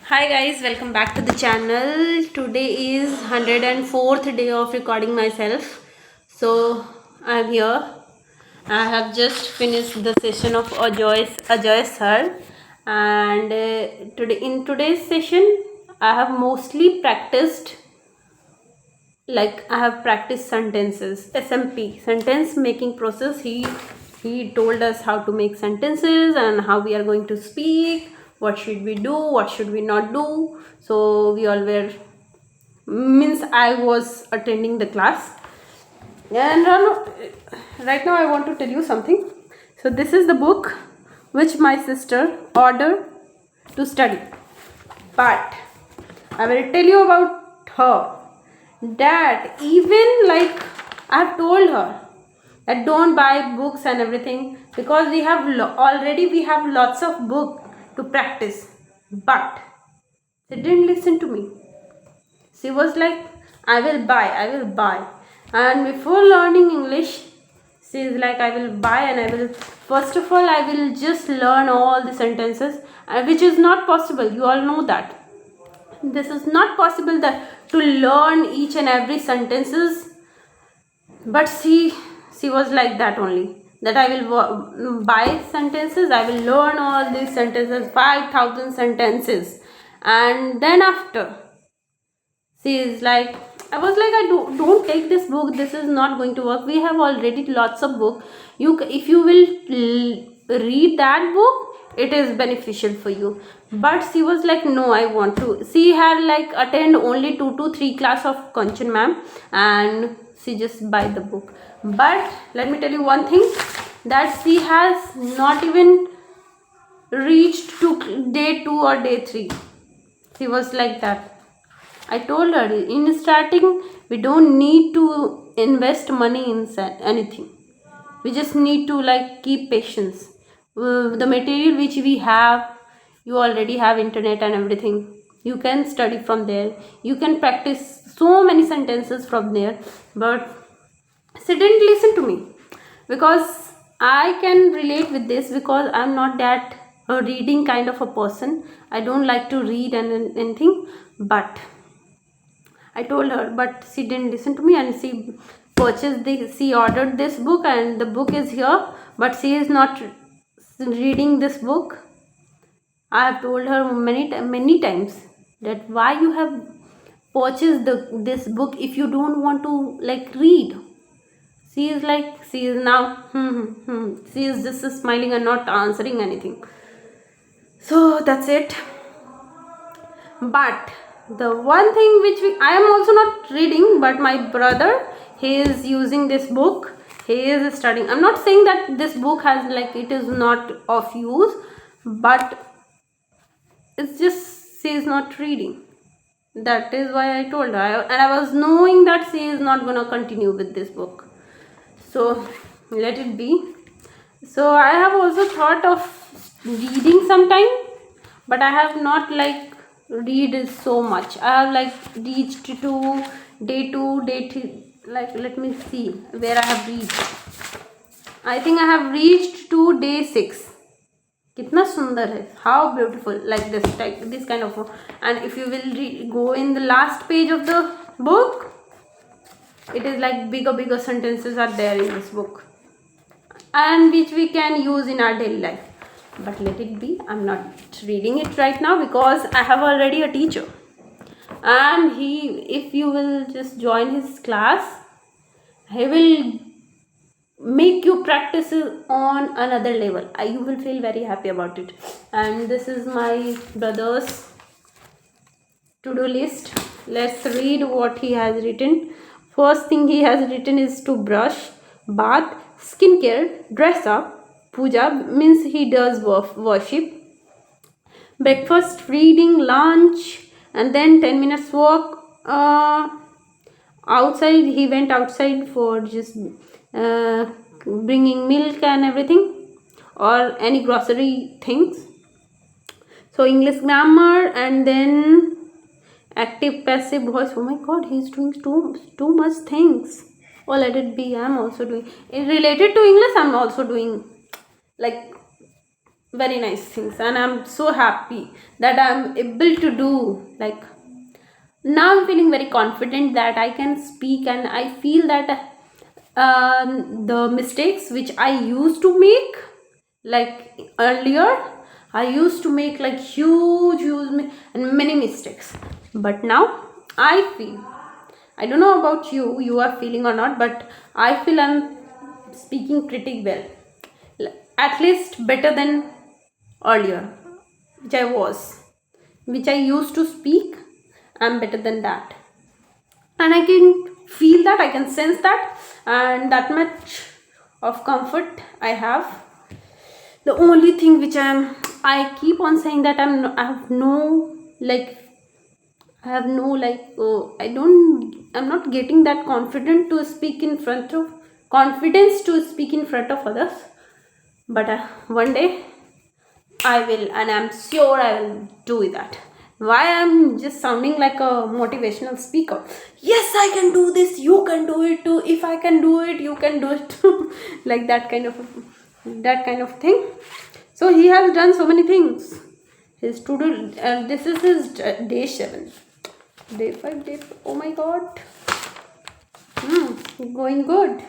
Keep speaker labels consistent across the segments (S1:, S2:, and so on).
S1: Hi guys, welcome back to the channel. Today is 104th day of recording myself. So I'm here. I have just finished the session of Ajoy sir, and today's session I have mostly practiced, like I have practiced sentences, SMP, sentence making process. He told us how to make sentences and how we are going to speak, what should we do, what should we not do. So we all were, means I was attending the class. And right now I want to tell you something. So this is the book which my sister ordered to study, but I will tell you about her, that even like I've told her that don't buy books and everything, because already we have lots of book to practice, but she didn't listen to me. She was like, I will buy. And before learning English, she is like, I will buy and I will, first of all, I will just learn all the sentences, which is not possible. You all know that. This is not possible that to learn each and every sentences, but she was like that only, that I will buy sentences, I will learn all these sentences, 5,000 sentences, and then after she is like, I was like, don't take this book, this is not going to work, we have already lots of book, if you will read that book, it is beneficial for you. But she was like, no, I want to. She had like attend only 2 to 3 class of Kanchan ma'am, and she just buy the book. But let me tell you one thing, that she has not even reached to day 2 or day 3. She was like that. I told her, in starting, we don't need to invest money in anything. We just need to like keep patience. The material which we have, you already have internet and everything. You can study from there. You can practice so many sentences from there. But she didn't listen to me, because I can relate with this, because I'm not that a reading kind of a person. I don't like to read and anything, but I told her, but she didn't listen to me, and she ordered this book, and the book is here, but she is not reading this book. I have told her many times that why you have purchased this book if you don't want to like read. She is like, she is now she is just smiling and not answering anything. So that's it. But the one thing which I am also not reading, but my brother, he is using this book, he is studying. I'm not saying that this book has like, it is not of use, but it's just she is not reading. That is why I told her, and I was knowing that she is not gonna continue with this book, so let it be. So I have also thought of reading sometime, but I have not like read so much. I have like reached to day 2, day 3. Like, let me see where I have reached. I think I have reached to day 6. कितना सुंदर है, how beautiful, like this type, this kind of. And if you will go in the last page of the book, it is like bigger sentences are there in this book, and which we can use in our daily life. But let it be, I'm not reading it right now, because I have already a teacher, and if you will just join his class, he will make you practice on another level. You will feel very happy about it. And this is my brother's to-do list. Let's read what he has written. First thing he has written is to brush, bath, skincare, dress up. Puja means he does worship. Breakfast, reading, lunch, and then 10 minutes walk. Outside, he went outside for just bringing milk and everything, or any grocery things. So English grammar, and then active passive voice. Oh my god, he's doing too much things. Oh, let it be, I'm also doing it related to English. I'm also doing like very nice things, and I'm so happy that I'm able to do, like, now I'm feeling very confident that I can speak, and I feel that the mistakes which I used to make, like earlier, I used to make like huge and many mistakes, but now I feel, I don't know about you, you are feeling or not, but I feel I'm speaking pretty well, at least better than earlier, which I was, which I used to speak. I'm better than that, and I can feel that, I can sense that, and that much of comfort I have. The only thing which I keep on saying that I have no, like, I have no, like, I'm not getting that confident to speak in front of, confidence to speak in front of others, but one day I will, and I'm sure I will do that. Why I'm just sounding like a motivational speaker? Yes, I can do this. You can do it too. If I can do it, you can do it too. Like that kind of thing. So he has done so many things. His to do. This is his day 7, day 5, day. Oh my God. Going good.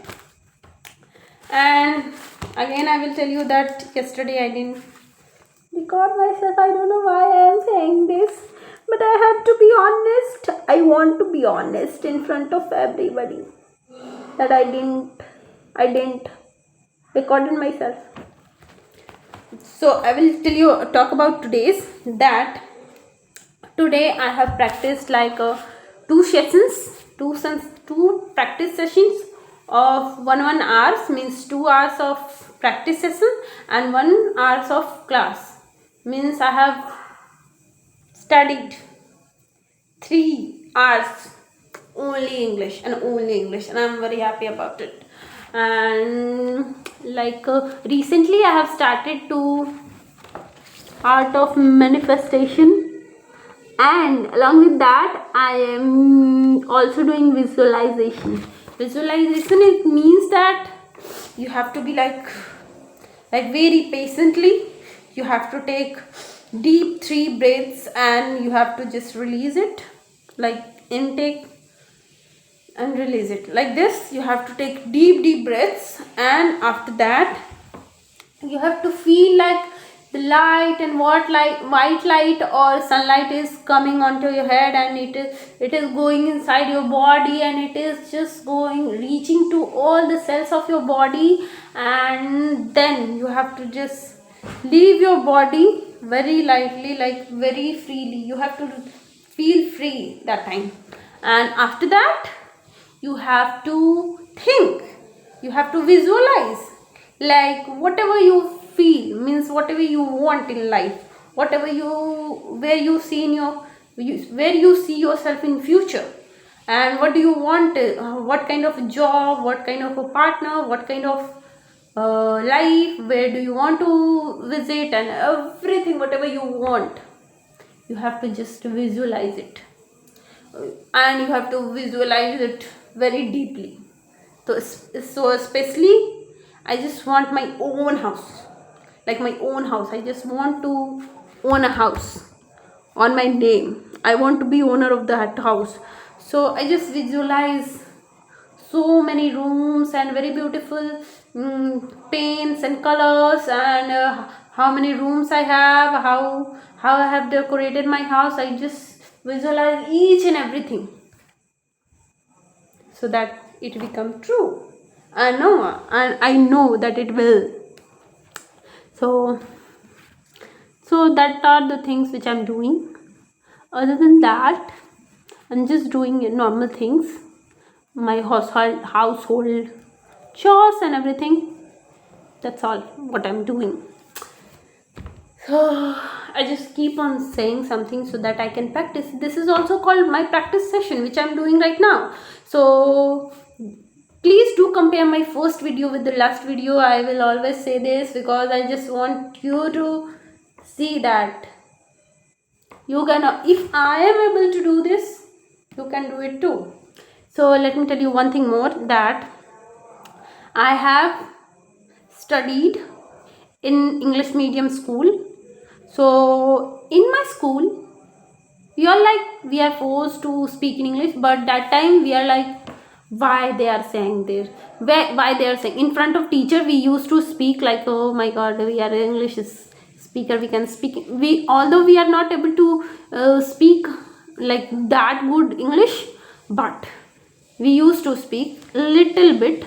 S1: And again, I will tell you that yesterday I didn't record myself. I don't know why I am saying this, but I have to be honest. I want to be honest in front of everybody that I didn't record myself. So I will tell you, talk about today's, that today I have practiced like two sessions, two practice sessions of 1 hours, means 2 hours of practice session and 1 hours of class, means I have studied 3 hours only English, and I'm very happy about it. And like recently I have started to art of manifestation, and along with that I am also doing visualization. It means that you have to be like very patiently, you have to take deep 3 breaths, and you have to just release it, like intake and release it like this. You have to take deep breaths, and after that you have to feel like the light and white light or sunlight is coming onto your head, and it is going inside your body, and it is just going, reaching to all the cells of your body, and then you have to just leave your body very lightly, like very freely. You have to feel free that time, and after that you have to think, you have to visualize, like whatever you feel, means whatever you want in life, whatever where you see in your, where you see yourself in future, and what do you want, what kind of job, what kind of a partner, what kind of life, where do you want to visit, and everything, whatever you want, you have to just visualize it, and you have to visualize it very deeply. So especially I just want my own house, like my own house. I just want to own a house on my name. I want to be owner of that house. So I just visualize so many rooms and very beautiful paints and colors, and how many rooms I have, how I have decorated my house. I just visualize each and everything, so that it become true. I know that it will. So that are the things which I'm doing. Other than that, I'm just doing normal things, my household chores and everything. That's all what I'm doing. So I just keep on saying something so that I can practice. This is also called my practice session, which I'm doing right now. So please do compare my first video with the last video. I will always say this because I just want you to see that you can, if I am able to do this, you can do it too. So let me tell you one thing more, that I have studied in English medium school. So in my school, we are like, we are forced to speak in English, but that time we are like, why they are saying this, why they are saying in front of teacher. We used to speak like, oh my god, we are English speaker, we can speak, we, although we are not able to speak like that good English, but we used to speak little bit.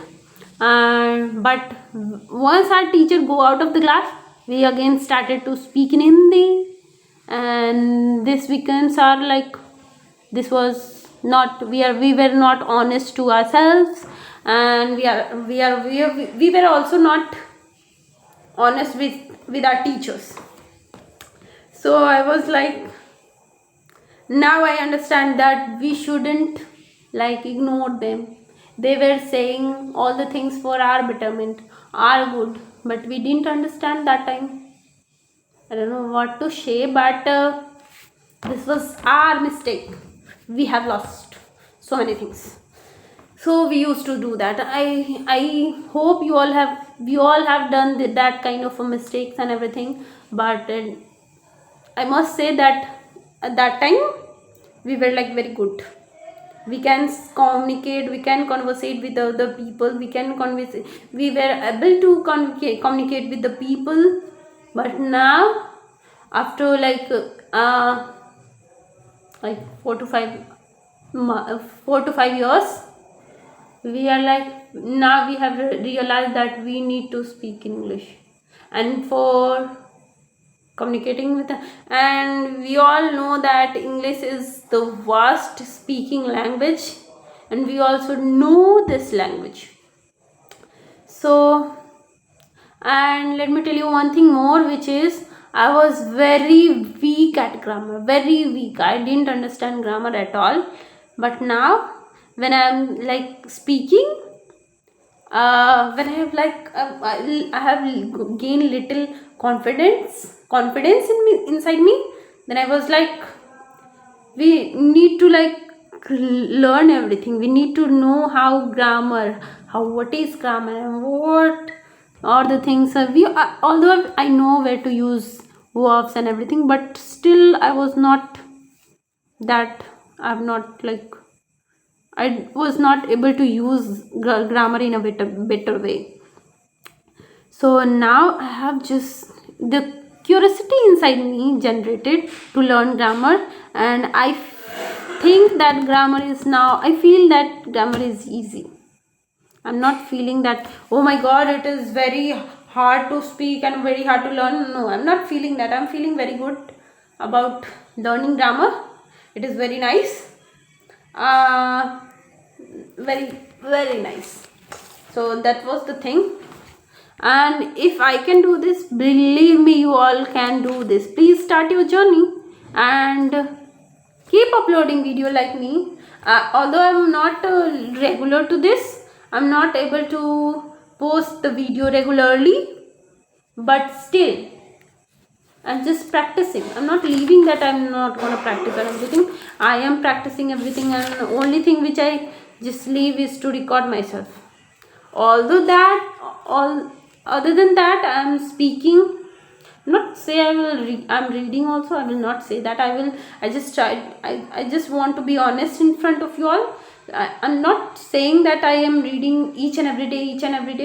S1: And but once our teacher go out of the class, we again started to speak in Hindi. And this weekends are like, this was not, we were not honest to ourselves, and we were also not honest with our teachers. So I was like, now I understand that we shouldn't like ignore them. They were saying all the things for our betterment, our good, but we didn't understand that time. I don't know what to say, but this was our mistake. We have lost so many things. So we used to do that. I hope you all have, we all have done that kind of mistakes and everything. But I must say that at that time we were like very good. We can communicate, we can conversate with other people, we can converse, we were able to communicate with the people. But now, after like 4 to 5 years, we are like, now we have realized that we need to speak English, and for communicating with, and we all know that English is the vast speaking language, and we also know this language. So, and let me tell you one thing more, which is I was very weak at grammar, very weak. I didn't understand grammar at all. But now when I'm like speaking, when I have like I have gained little confidence in me, inside me, then I was like, we need to like learn everything. We need to know how grammar, how what is grammar, and what are the things. Although I know where to use verbs and everything, but still I was not that. I'm not like, I was not able to use grammar in a better way. So now I have just the curiosity inside me generated to learn grammar, and I think that grammar is now, I feel that grammar is easy. I'm not feeling that, oh my god, it is very hard to speak and very hard to learn. No, I'm not feeling that. I'm feeling very good about learning grammar. It is very nice. Very nice. So that was the thing. And if I can do this, believe me, you all can do this. Please start your journey and keep uploading video like me. Although I'm not regular to this, I'm not able to post the video regularly, but still I'm just practicing. I'm not leaving that I'm not gonna practice on everything. I am practicing everything, and the only thing which I just leave is to record myself. Although that, other than that, I'm speaking. Not say I will I'm reading also. I will not say that. I just try. I just want to be honest in front of you all. I'm not saying that I am reading each and every day.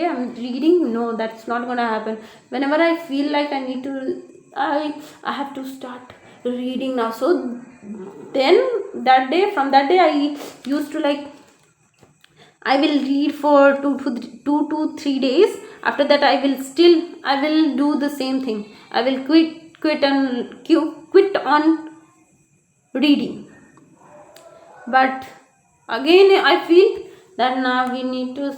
S1: I'm reading. No, that's not gonna happen. Whenever I feel like I need to, I have to start reading now. So then from that day I used to like, I will read for 2 to 3 days. After that I will do the same thing. I will quit on reading. But again I feel that now we need to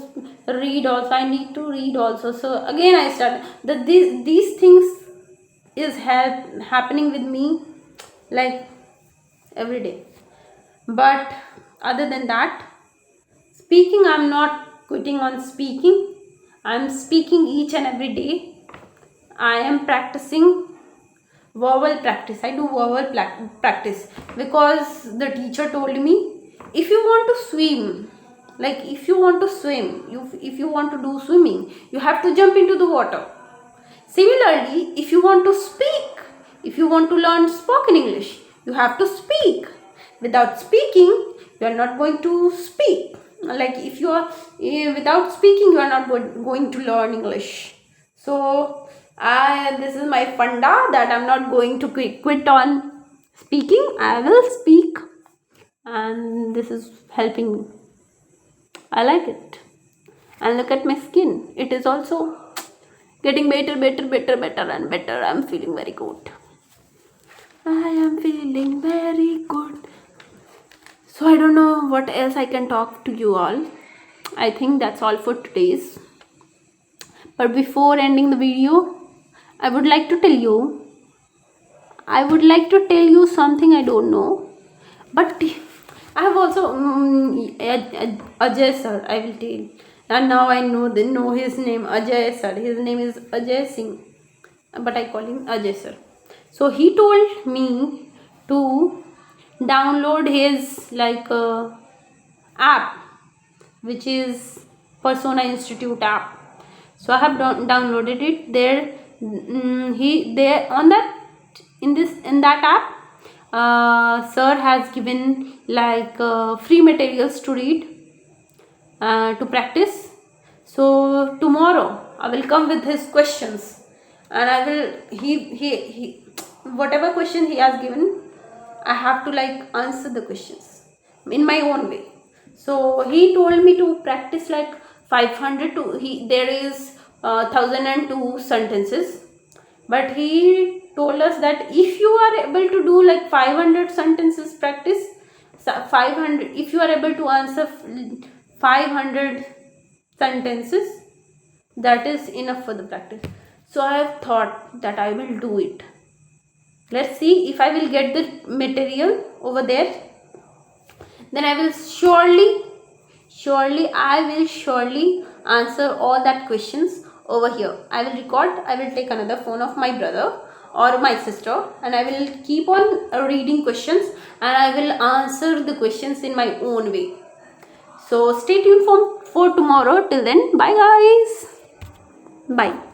S1: read also. I need to read also. So again I start that these things is happening with me like every day. But other than that, speaking, I'm not quitting on speaking. I'm speaking each and every day. I am practicing verbal practice. I do verbal practice because the teacher told me, if you want to swim, if you want to do swimming, you have to jump into the water. Similarly, if you want to speak, if you want to learn spoken English, you have to speak. Without speaking, you are not going to speak. Like if you are without speaking, you are not going to learn English. So this is my funda that I'm not going to quit on speaking. I will speak, and this is helping me. I like it. And look at my skin. It is also getting better and better. I'm feeling very good. I am feeling very good. So I don't know what else I can talk to you all. I think that's all for today's. But before ending the video, I would like to tell you something I don't know. But I have also Ajay sir, I will tell. And now I know his name, Ajay sir. His name is Ajay Singh, but I call him Ajay sir. So he told me to download his app, which is Persona Institute app. So I have downloaded it. There, in that app, sir has given free materials to read, to practice. So tomorrow I will come with his questions, and I will he whatever question he has given, I have to answer the questions in my own way. So he told me to practice 500 to there is 1002 sentences, but he told us that if you are able to do 500 sentences practice, 500, if you are able to answer 500 sentences, that is enough for the practice. So I have thought that I will do it. Let's see if I will get the material over there. Then I will surely answer all that questions over here. I will record. I will take another phone of my brother or my sister, and I will keep on reading questions, and I will answer the questions in my own way. So stay tuned for tomorrow. Till then, bye guys. Bye.